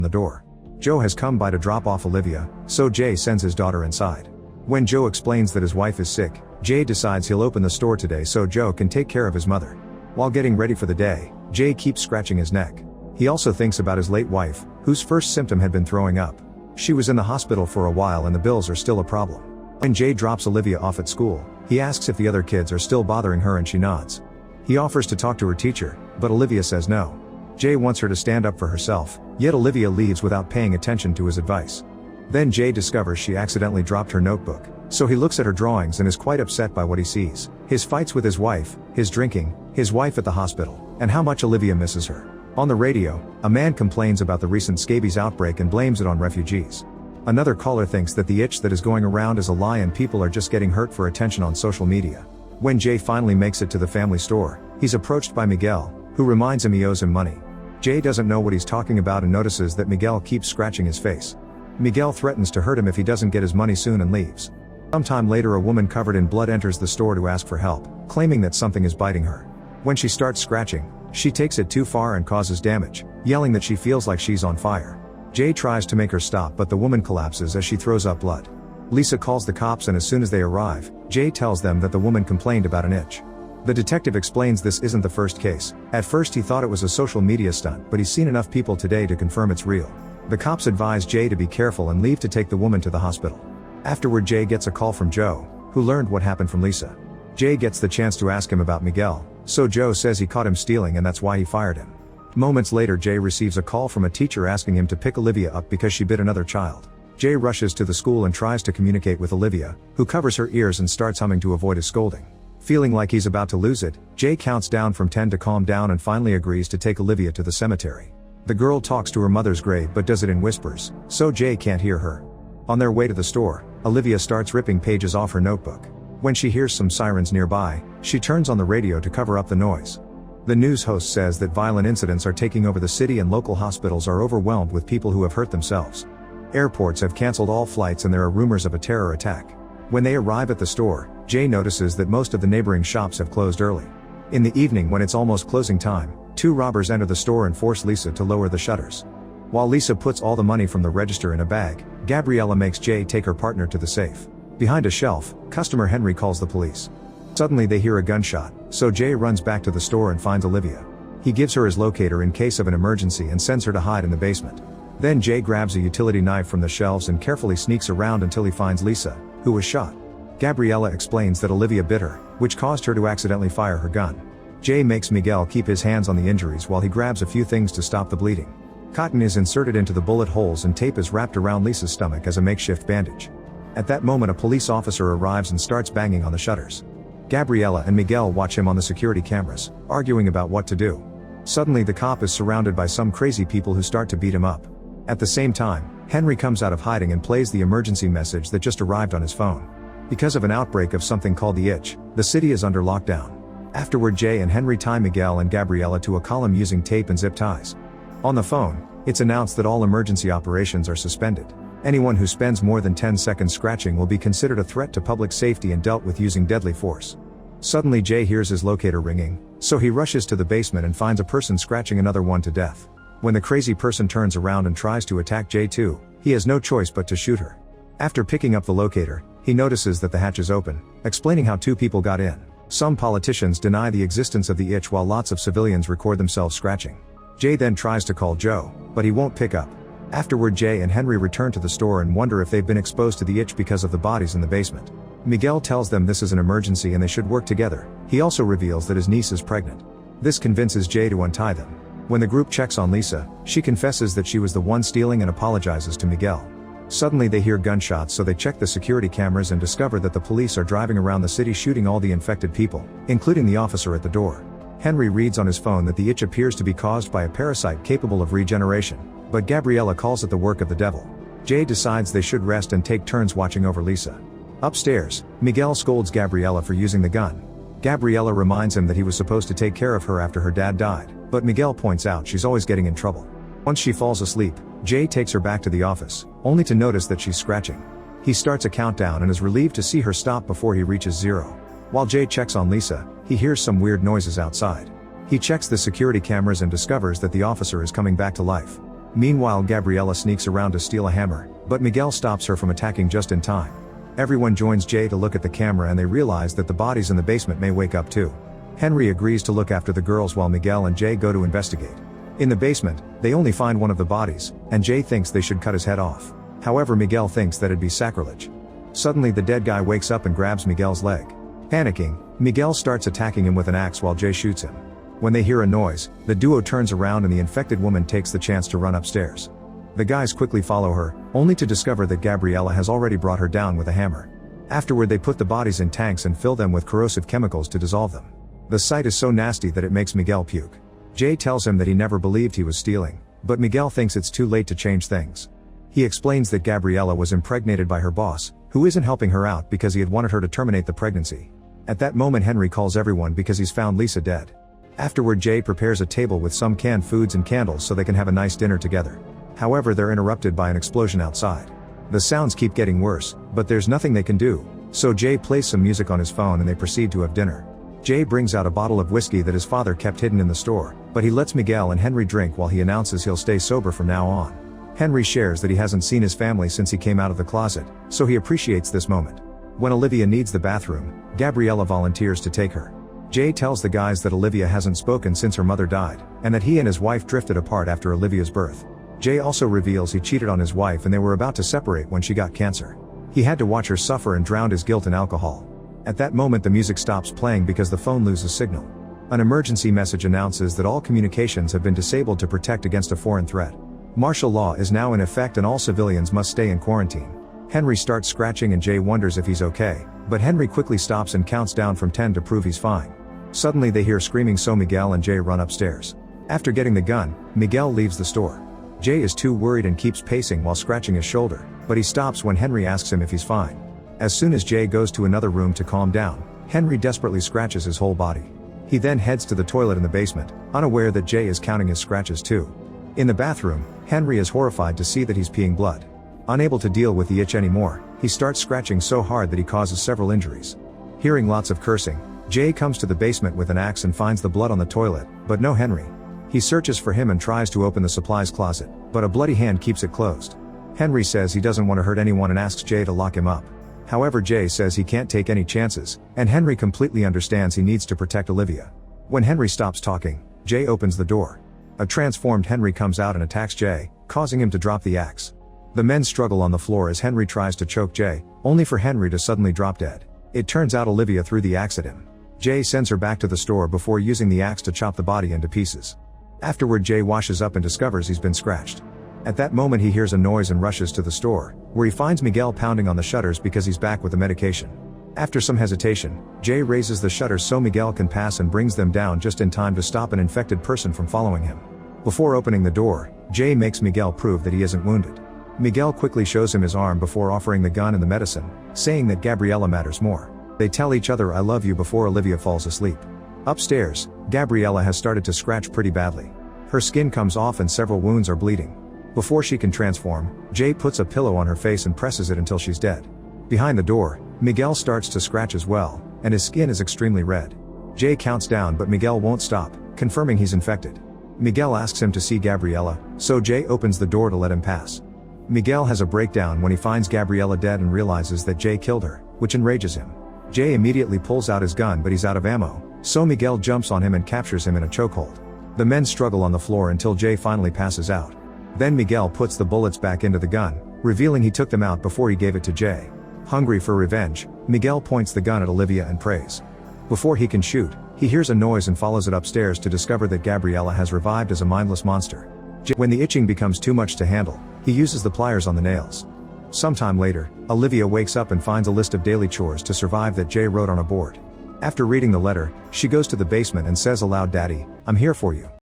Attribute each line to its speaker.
Speaker 1: the door. Joe has come by to drop off Olivia, so Jay sends his daughter inside. When Joe explains that his wife is sick, Jay decides he'll open the store today so Joe can take care of his mother. While getting ready for the day, Jay keeps scratching his neck. He also thinks about his late wife, whose first symptom had been throwing up. She was in the hospital for a while and the bills are still a problem. When Jay drops Olivia off at school, he asks if the other kids are still bothering her and she nods. He offers to talk to her teacher, but Olivia says no. Jay wants her to stand up for herself, yet Olivia leaves without paying attention to his advice. Then Jay discovers she accidentally dropped her notebook, so he looks at her drawings and is quite upset by what he sees: his fights with his wife, his drinking, his wife at the hospital, and how much Olivia misses her. On the radio, a man complains about the recent scabies outbreak and blames it on refugees. Another caller thinks that the itch that is going around is a lie and people are just getting hurt for attention on social media. When Jay finally makes it to the family store, he's approached by Miguel, who reminds him he owes him money. Jay doesn't know what he's talking about and notices that Miguel keeps scratching his face. Miguel threatens to hurt him if he doesn't get his money soon and leaves. Sometime later, a woman covered in blood enters the store to ask for help, claiming that something is biting her. When she starts scratching, she takes it too far and causes damage, yelling that she feels like she's on fire. Jay tries to make her stop, but the woman collapses as she throws up blood. Lisa calls the cops, and as soon as they arrive, Jay tells them that the woman complained about an itch. The detective explains this isn't the first case. At first he thought it was a social media stunt, but he's seen enough people today to confirm it's real. The cops advise Jay to be careful and leave to take the woman to the hospital. Afterward, Jay gets a call from Joe, who learned what happened from Lisa. Jay gets the chance to ask him about Miguel, so Joe says he caught him stealing and that's why he fired him. Moments later, Jay receives a call from a teacher asking him to pick Olivia up because she bit another child. Jay rushes to the school and tries to communicate with Olivia, who covers her ears and starts humming to avoid his scolding. Feeling like he's about to lose it, Jay counts down from 10 to calm down and finally agrees to take Olivia to the cemetery. The girl talks to her mother's grave but does it in whispers, so Jay can't hear her. On their way to the store, Olivia starts ripping pages off her notebook. When she hears some sirens nearby, she turns on the radio to cover up the noise. The news host says that violent incidents are taking over the city and local hospitals are overwhelmed with people who have hurt themselves. Airports have canceled all flights and there are rumors of a terror attack. When they arrive at the store, Jay notices that most of the neighboring shops have closed early. In the evening, when it's almost closing time, two robbers enter the store and force Lisa to lower the shutters. While Lisa puts all the money from the register in a bag, Gabriella makes Jay take her partner to the safe. Behind a shelf, customer Henry calls the police. Suddenly they hear a gunshot, so Jay runs back to the store and finds Olivia. He gives her his locator in case of an emergency and sends her to hide in the basement. Then Jay grabs a utility knife from the shelves and carefully sneaks around until he finds Lisa, who was shot. Gabriella explains that Olivia bit her, which caused her to accidentally fire her gun. Jay makes Miguel keep his hands on the injuries while he grabs a few things to stop the bleeding. Cotton is inserted into the bullet holes and tape is wrapped around Lisa's stomach as a makeshift bandage. At that moment, a police officer arrives and starts banging on the shutters. Gabriella and Miguel watch him on the security cameras, arguing about what to do. Suddenly the cop is surrounded by some crazy people who start to beat him up. At the same time, Henry comes out of hiding and plays the emergency message that just arrived on his phone. Because of an outbreak of something called the itch, the city is under lockdown. Afterward, Jay and Henry tie Miguel and Gabriella to a column using tape and zip ties. On the phone, it's announced that all emergency operations are suspended. Anyone who spends more than 10 seconds scratching will be considered a threat to public safety and dealt with using deadly force. Suddenly Jay hears his locator ringing, so he rushes to the basement and finds a person scratching another one to death. When the crazy person turns around and tries to attack Jay too, he has no choice but to shoot her. After picking up the locator, he notices that the hatch is open, explaining how two people got in. Some politicians deny the existence of the itch while lots of civilians record themselves scratching. Jay then tries to call Joe, but he won't pick up. Afterward, Jay and Henry return to the store and wonder if they've been exposed to the itch because of the bodies in the basement. Miguel tells them this is an emergency and they should work together. He also reveals that his niece is pregnant. This convinces Jay to untie them. When the group checks on Lisa, she confesses that she was the one stealing and apologizes to Miguel. Suddenly they hear gunshots, so they check the security cameras and discover that the police are driving around the city shooting all the infected people, including the officer at the door. Henry reads on his phone that the itch appears to be caused by a parasite capable of regeneration, but Gabriella calls it the work of the devil. Jay decides they should rest and take turns watching over Lisa. Upstairs, Miguel scolds Gabriella for using the gun. Gabriella reminds him that he was supposed to take care of her after her dad died, but Miguel points out she's always getting in trouble. Once she falls asleep, Jay takes her back to the office, only to notice that she's scratching. He starts a countdown and is relieved to see her stop before he reaches 0. While Jay checks on Lisa, he hears some weird noises outside. He checks the security cameras and discovers that the officer is coming back to life. Meanwhile, Gabriella sneaks around to steal a hammer, but Miguel stops her from attacking just in time. Everyone joins Jay to look at the camera and they realize that the bodies in the basement may wake up too. Henry agrees to look after the girls while Miguel and Jay go to investigate. In the basement, they only find one of the bodies, and Jay thinks they should cut his head off. However, Miguel thinks that it'd be sacrilege. Suddenly the dead guy wakes up and grabs Miguel's leg. Panicking, Miguel starts attacking him with an axe while Jay shoots him. When they hear a noise, the duo turns around and the infected woman takes the chance to run upstairs. The guys quickly follow her, only to discover that Gabriella has already brought her down with a hammer. Afterward, they put the bodies in tanks and fill them with corrosive chemicals to dissolve them. The sight is so nasty that it makes Miguel puke. Jay tells him that he never believed he was stealing, but Miguel thinks it's too late to change things. He explains that Gabriella was impregnated by her boss, who isn't helping her out because he had wanted her to terminate the pregnancy. At that moment, Henry calls everyone because he's found Lisa dead. Afterward, Jay prepares a table with some canned foods and candles so they can have a nice dinner together. However, they're interrupted by an explosion outside. The sounds keep getting worse, but there's nothing they can do, so Jay plays some music on his phone and they proceed to have dinner. Jay brings out a bottle of whiskey that his father kept hidden in the store, but he lets Miguel and Henry drink while he announces he'll stay sober from now on. Henry shares that he hasn't seen his family since he came out of the closet, so he appreciates this moment. When Olivia needs the bathroom, Gabriella volunteers to take her. Jay tells the guys that Olivia hasn't spoken since her mother died, and that he and his wife drifted apart after Olivia's birth. Jay also reveals he cheated on his wife and they were about to separate when she got cancer. He had to watch her suffer and drowned his guilt in alcohol. At that moment, the music stops playing because the phone loses signal. An emergency message announces that all communications have been disabled to protect against a foreign threat. Martial law is now in effect and all civilians must stay in quarantine. Henry starts scratching and Jay wonders if he's okay, but Henry quickly stops and counts down from 10 to prove he's fine. Suddenly they hear screaming, so Miguel and Jay run upstairs. After getting the gun, Miguel leaves the store. Jay is too worried and keeps pacing while scratching his shoulder, but he stops when Henry asks him if he's fine. As soon as Jay goes to another room to calm down, Henry desperately scratches his whole body. He then heads to the toilet in the basement, unaware that Jay is counting his scratches too. In the bathroom, Henry is horrified to see that he's peeing blood. Unable to deal with the itch anymore, he starts scratching so hard that he causes several injuries. Hearing lots of cursing, Jay comes to the basement with an axe and finds the blood on the toilet, but no Henry. He searches for him and tries to open the supplies closet, but a bloody hand keeps it closed. Henry says he doesn't want to hurt anyone and asks Jay to lock him up. However, Jay says he can't take any chances, and Henry completely understands he needs to protect Olivia. When Henry stops talking, Jay opens the door. A transformed Henry comes out and attacks Jay, causing him to drop the axe. The men struggle on the floor as Henry tries to choke Jay, only for Henry to suddenly drop dead. It turns out Olivia threw the axe at him. Jay sends her back to the store before using the axe to chop the body into pieces. Afterward, Jay washes up and discovers he's been scratched. At that moment, he hears a noise and rushes to the store, where he finds Miguel pounding on the shutters because he's back with the medication. After some hesitation, Jay raises the shutters so Miguel can pass and brings them down just in time to stop an infected person from following him. Before opening the door, Jay makes Miguel prove that he isn't wounded. Miguel quickly shows him his arm before offering the gun and the medicine, saying that Gabriella matters more. They tell each other "I love you" before Olivia falls asleep. Upstairs, Gabriella has started to scratch pretty badly. Her skin comes off and several wounds are bleeding. Before she can transform, Jay puts a pillow on her face and presses it until she's dead. Behind the door, Miguel starts to scratch as well, and his skin is extremely red. Jay counts down but Miguel won't stop, confirming he's infected. Miguel asks him to see Gabriella, so Jay opens the door to let him pass. Miguel has a breakdown when he finds Gabriella dead and realizes that Jay killed her, which enrages him. Jay immediately pulls out his gun but he's out of ammo, so Miguel jumps on him and captures him in a chokehold. The men struggle on the floor until Jay finally passes out. Then Miguel puts the bullets back into the gun, revealing he took them out before he gave it to Jay. Hungry for revenge, Miguel points the gun at Olivia and prays. Before he can shoot, he hears a noise and follows it upstairs to discover that Gabriella has revived as a mindless monster. When the itching becomes too much to handle, he uses the pliers on the nails. Sometime later, Olivia wakes up and finds a list of daily chores to survive that Jay wrote on a board. After reading the letter, she goes to the basement and says aloud, "Daddy, I'm here for you."